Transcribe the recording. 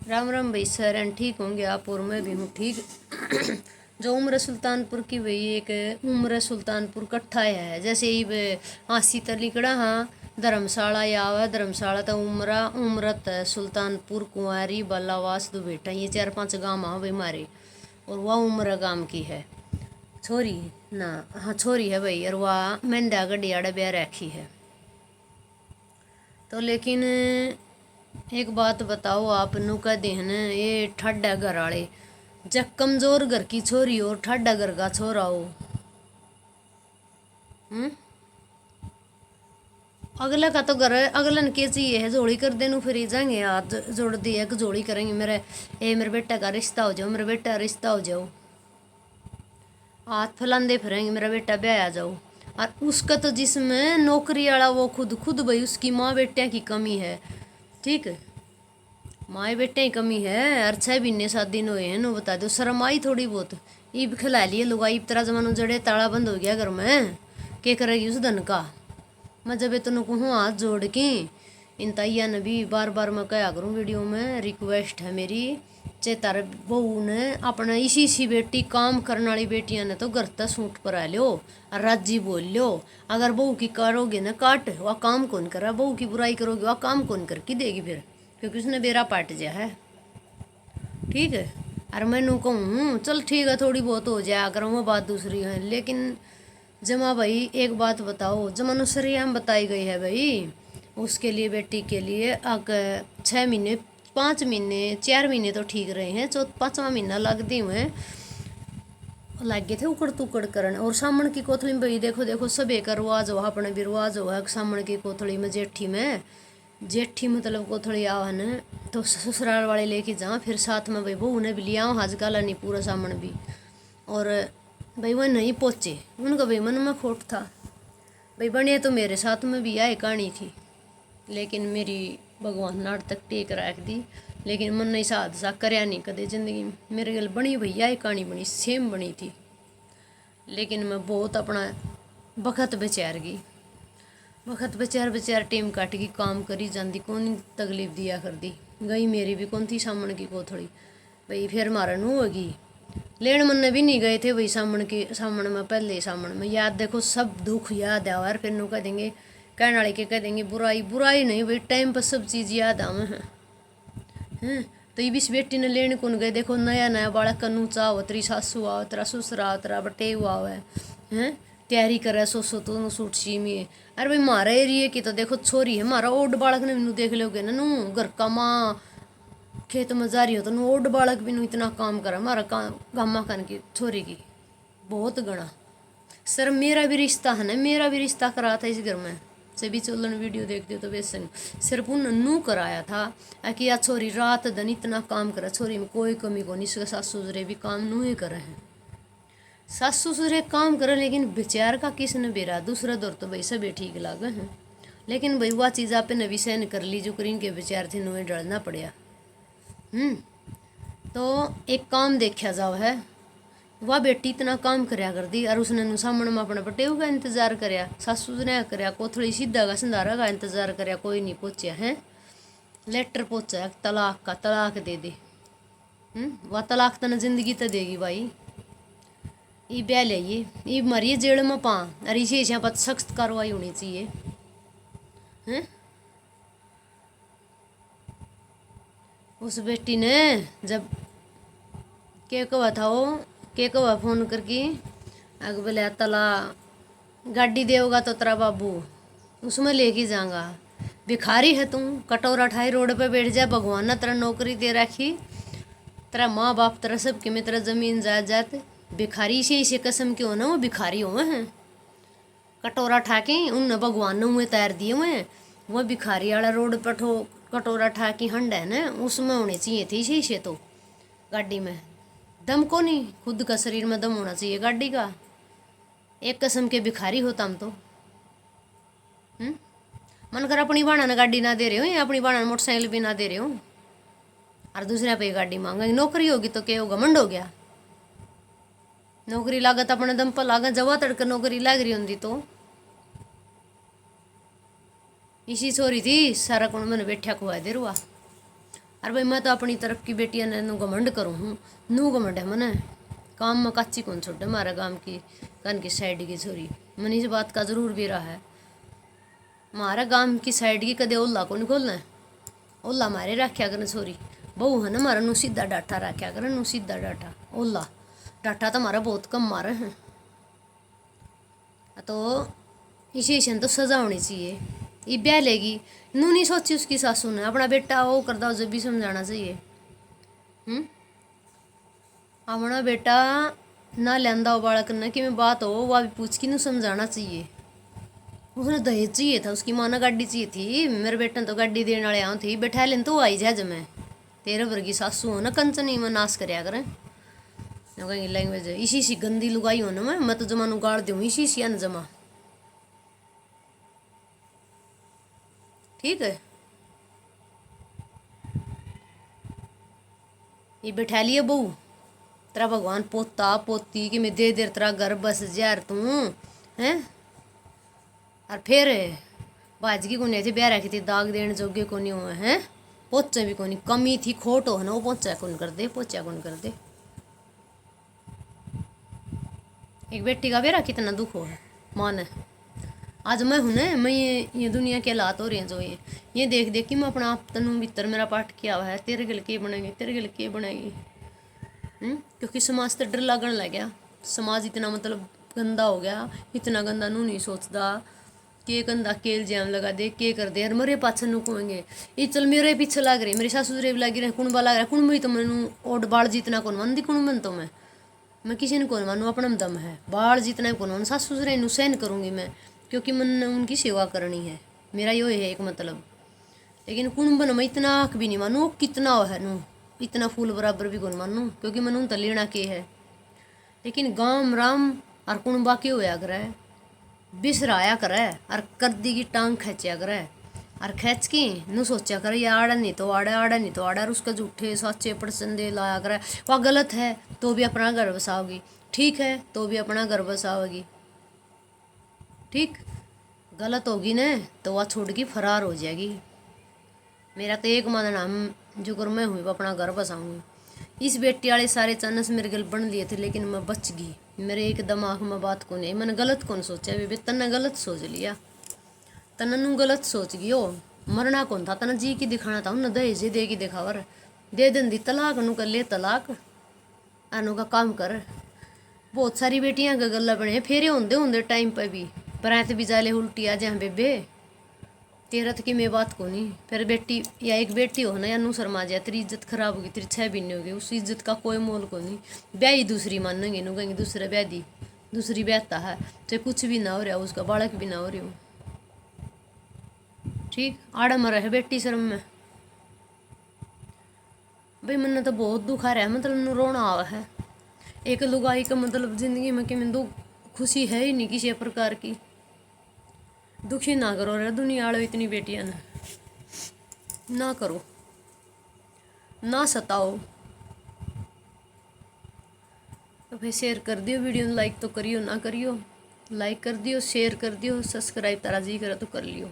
राम राम भाई सर ठीक होंगे आप और मैं भी हूँ ठीक। जो उम्र सुल्तानपुर की वही एक उम्र सुल्तानपुर कट्ठा है जैसे ही हाँसी तलिकड़ा हाँ धर्मशाला या आवा धर्मशाला तो उम्रा उम्रत है सुल्तानपुर कुंवारी बल्लावास दो बेटा ये 4-5 गाँव हाँ भाई मारे और वह उम्र गांव की है छोरी ना हाँ छोरी है भाई और वह मेंढा गडियाड़ा ब्याह रखी है। तो लेकिन एक बात बताओ आप नु का देहन ये ठाडा घर वाले जब कमजोर घर की छोरी हो ठाडा घर का छोरा हो अगला का तो घर अगलन के चाहिए है जोड़ी कर देनु फिर ही जाएंगे हाथ जोड़ दिए जोड़ी करेंगे मेरे बेटा का रिश्ता हो जाओ मेरा बेटा रिश्ता हो जाओ हाथ फैलाते फिरेंगे मेरा बेटा ब्याह आ जाओ। और उसका तो जिसमें नौकरी वाला वो खुद खुद भाई उसकी माँ बेटिया की कमी है ठीक है माए बेटे की कमी है और 6 महीने 7 दिन हुए हैं नो बता दो शर्म आई थोड़ी बहुत ईब खिला लिए लुगाई तरह जमानो जड़े ताला बंद हो गया घर में क्या करेगी उस धन का। मैं जब इतने कहूँ हाथ जोड़ के इन तैया ने भी बार बार मैं कहा करूँ वीडियो में रिक्वेस्ट है मेरी चे तारे बहू ने अपना इसी बेटी काम करने वाली बेटियां ने तो घर तक सूट पर आ लो और राजी बोल लो अगर बहू की करोगे ना काट वह काम कौन करा बहू की बुराई करोगे वह काम कौन करके देगी फिर क्योंकि उसने बेरा पाट दिया है ठीक है। और मैनू कहूँ चल ठीक है थोड़ी बहुत हो जाए अगर वो बात दूसरी है लेकिन जमा भाई एक बात बताओ जमानो सरेआम बताई गई है भाई उसके लिए बेटी के लिए अगर 6 महीने 5 महीने 4 महीने तो ठीक रहे हैं 5वां महीना लगते हुए लग गए थे उकड़ तुकड़ करन और सामण की कोथली में भाई देखो देखो सब एक रिवाज हो अपने भी रिवाज हो सामण की कोथली में जेठी मतलब कोथली आओ है न तो ससुराल वाले लेके जाओ फिर साथ में भाई बहू ने भी लिया आज काला नहीं पूरा सामण भी और भाई वह नहीं पहुँचे उनका भाई मन में खोट था भाई बने तो मेरे साथ में भी आए कहानी थी लेकिन मेरी भगवान नाट तक टेक रख दी लेकिन मन नहीं साध सा करया नहीं कदे जिंदगी में मेरे गल बनी भैया एक कहानी बनी सेम बनी थी लेकिन मैं बहुत अपना बखत बेचार गई वक्त बेचार टेम काट की काम करी जाती कौन तकलीफ दिया कर दी गई मेरी भी कौन थी सामन की कोथड़ी भाई फिर मारा नू होगी लेन मन भी नहीं गए थे भाई सामन में पहले सामन में याद देखो सब दुख याद आवा और फिर नू कह देंगे कहने वाले के कह देंगे बुराई बुराई नहीं भाई टाइम पर सब चीज़ याद आवे हैं तो ये बीस बेटी ने लेने कौन गए देखो नया नया बालक कनू चाहो तेरी सासू आओ तेरा ससुरा आओ तेरा बटेऊ आओ है तैयारी करे सो तो सूट सी में अरे भाई मारा एरिए की तो देखो छोरी है मारा ओड बालक ने भी देख लोगे ना नू घर का माँ खेत में जा रही हो तो नू ओड बालक भी नू इतना काम करा मारा गामा कन की छोरी की बहुत गणा सर मेरा भी रिश्ता है ना मेरा भी रिश्ता करा था इस घर में सभी चोलन वीडियो देखते हो तो वैसे सिर्फ उन नू कराया था कि या छोरी रात दिन इतना काम करा छोरी में कोई कमी को नहीं इसका सास ससुरे भी काम नू ही करे हैं सास ससुर एक काम करे लेकिन विचार का किसने बेरा दूसरा दौर तो भाई सब ठीक लागे हैं लेकिन भाई वह चीज़ आप नवी सहन कर ली जो करीन के विचार थे नुए डरना पड़िया। तो एक काम देखा जाओ है वह बेटी इतना काम करया कर दी और उसने सामने में अपने बटेऊ का इंतजार करया सासू ने करया कोथड़ी सीधा का संधारा का इंतजार करया कोई नहीं पहुँचा है लेटर पहुँचा तलाक का तलाक दे दे वह तलाक तना जिंदगी तो देगी भाई ये ब्याह लिये ये मरिए जेल में पा और इसे पर सख्त कार्रवाई होनी चाहिए हैं। उस बेटी ने जब के कहा था वो के कहा फोन करके आगे बोले तला गाड़ी देगा तो तेरा बाबू उसमें लेके जाऊंगा भिखारी है तुम कटोरा ठाई रोड पे बैठ जा भगवान ने तेरा नौकरी दे रखी तेरा माँ बाप तेरा सबके में तेरा जमीन जायदाद भिखारी से कसम के हो ना वो भिखारी हुए हैं कटोरा ठाके उन भगवान ने मुँह तैर दिए हुए हैं वो भिखारी वाला रोड पर कटोरा ठाकी हंड है ना उसमें होने चाहिए थे इसी से तो गाड़ी में दम को नहीं खुद का शरीर में दम होना चाहिए गाड़ी का एक कसम के भिखारी होता हम तो मन कर अपनी बाणा ने गाड़ी ना दे रहे हो या अपनी बाणा ने मोटरसाइकिल भी ना दे रहे हो और दूसरे पे गाड़ी मांगेंगे नौकरी होगी तो क्या होगा घमंड हो गया नौकरी लागत अपने दम पर लागत जवा तड़क नौकरी लाग रही होंगी तो इसी छोरी थी सारा कौन मैंने बैठा खुआ दे रुआ अरे भाई मैं तो अपनी तरफ की बेटियां ने नू घमंड करूँ हूँ, नू घमंड है मने काम में कच्ची कौन छोड़े हमारा गांव की कन की साइड की छोरी। मन इस बात का जरूर भी रहा है, हमारा गांव की साइड की कदे ओला को नहीं खोलना है, ओला मारे रख्या करने छोरी। बहू है ना हमारा नू सीधा डाठा रख्या करे, नू सीधा डाठा ओला डाठा तो हमारा बहुत कम मारे हैं। तो इसी तो सजा होनी चाहिए। ये ब्याह लेगी नू नहीं सोची उसकी सासू ने अपना बेटा वो करदा जब भी समझाना चाहिए। अपना बेटा ना लेंदा हो बालक ने कि मैं बात हो वह भी पूछ के नू समझाना चाहिए। उसने दहेज चाहिए था, उसकी माँ ने गाड़ी चाहिए थी, मेरे बेटे ने तो गाड़ी देने वाले आऊँ थी बैठा लेन तो आई जहाज में। तेरे वर्गी सासू हो ना कंचनी में नाश करया करें कहेंगे लैंग्वेज इसी सी गंदी लुगाई हो ना मैं तो जमा गाड़ दूँ इसी सी अन जमा। ठीक है ये बैठा लिए बहू तेरा भगवान पोता पोती कि मैं दे देर तेरा घर बस जार तू हैं। और फिर बाजगी को नहीं थे ब्याह रखी थी दाग देने जोगे को नहीं हुए हैं, पोचे भी को नहीं कमी थी खोट हो ना वो पोचा कौन कर दे, पोचा कौन कर दे। एक बेटी का बेरा कितना दुख हो है माँ ने। आज मैं हूँ ना मैं ये दुनिया के हालात हो रहे हैं जो ये देख देख कि मैं अपना आप तनु भीतर मेरा पाठ किया हुआ है तेरे गल के बनेंगे तेरे गल के बनेगी। क्योंकि समाज तो डर लगन लग गया, समाज इतना मतलब गंदा हो गया, इतना गंदा नू नहीं सोचता के गंदा केल जैम लगा दे के कर दे यार मरे पाछे नू कहेंगे ये चल मेरे पीछे लग रही मेरी सासू भी लगी रहे कुणबा लग रहा कुण ही तो मैनू ओड बाल जीतना कौन मन दी कुण बन तो मैं किसी ने कौन मानू अपना दम है बाल जीतना कौन मन सासू ससुरे नू सहन करूँगी मैं क्योंकि मन उनकी सेवा करनी है मेरा यो है एक मतलब। लेकिन कुण बन मैं इतना आँख भी नहीं मानू कितना है नू इतना फूल बराबर भी कौन मानू क्योंकि मन उन तो लेना के है। लेकिन गांव राम और कुणबा के होया करे बिसराया करे और कद्दी की टांग खींचा करे और खींच के नू सोचा करे ये आड़ा नहीं तो आड़ा आड़ा नहीं तो आड़ा और उसका झूठे सच्चे पड़संदे लाया करे। वह गलत है तो भी अपना घर बसाओगी, ठीक है तो भी अपना घर बसाओगी, ठीक गलत होगी ना तो वह छोड़ के फरार हो जाएगी। मेरा तो एक मानना हम जो कर मैं हुई अपना घर बसाऊंगी। इस बेटी वाले सारे चानस मेरे गल बन लिए थे लेकिन मैं बच गई, मेरे एक दिमाग में बात को नहीं मैंने गलत कौन सोचा बेबे तन्ने गलत सोच लिया, तन्नू गलत सोच गई हो मरना कौन था तना जी की दिखाना था उन्हें दहेज दे की दिखावर दे दिन दी तलाक नू कर ले तलाक अनु का काम कर। बहुत सारी बेटियां का गला बने फेरे होंदे होंदे टाइम पर भी बरात भी जाले उल्टी आ जाए बेबे तेरा तो कि मैं बात को नहीं। फिर बेटी या एक बेटी हो ना या नू शर्मा जाए तेरी इज्जत खराब होगी तेरी 6 महीने होगी उस इज्जत का कोई मोल को नहीं। ब्याह ही दूसरी मानेंगे नू कहेंगे दूसरा ब्याह दी दूसरी ब्याहता है चाहे कुछ भी ना हो रहा उसका बालक भी ना हो रही हो, ठीक आड़ा मरा है बेटी शर्म में। भाई मैंने तो बहुत दुख आ रहा है मतलब नू रोना आवा है एक लुगाई का मतलब जिंदगी में कि मैं दुख खुशी है ही नहीं किसी प्रकार की। दुखी ना करो रे दुनिया वालों इतनी बेटियां ने ना करो ना सताओ। तो भाई शेयर कर दियो वीडियो लाइक तो करियो ना करियो लाइक कर दियो शेयर कर दियो सब्सक्राइब तारा जी करे तो कर लियो।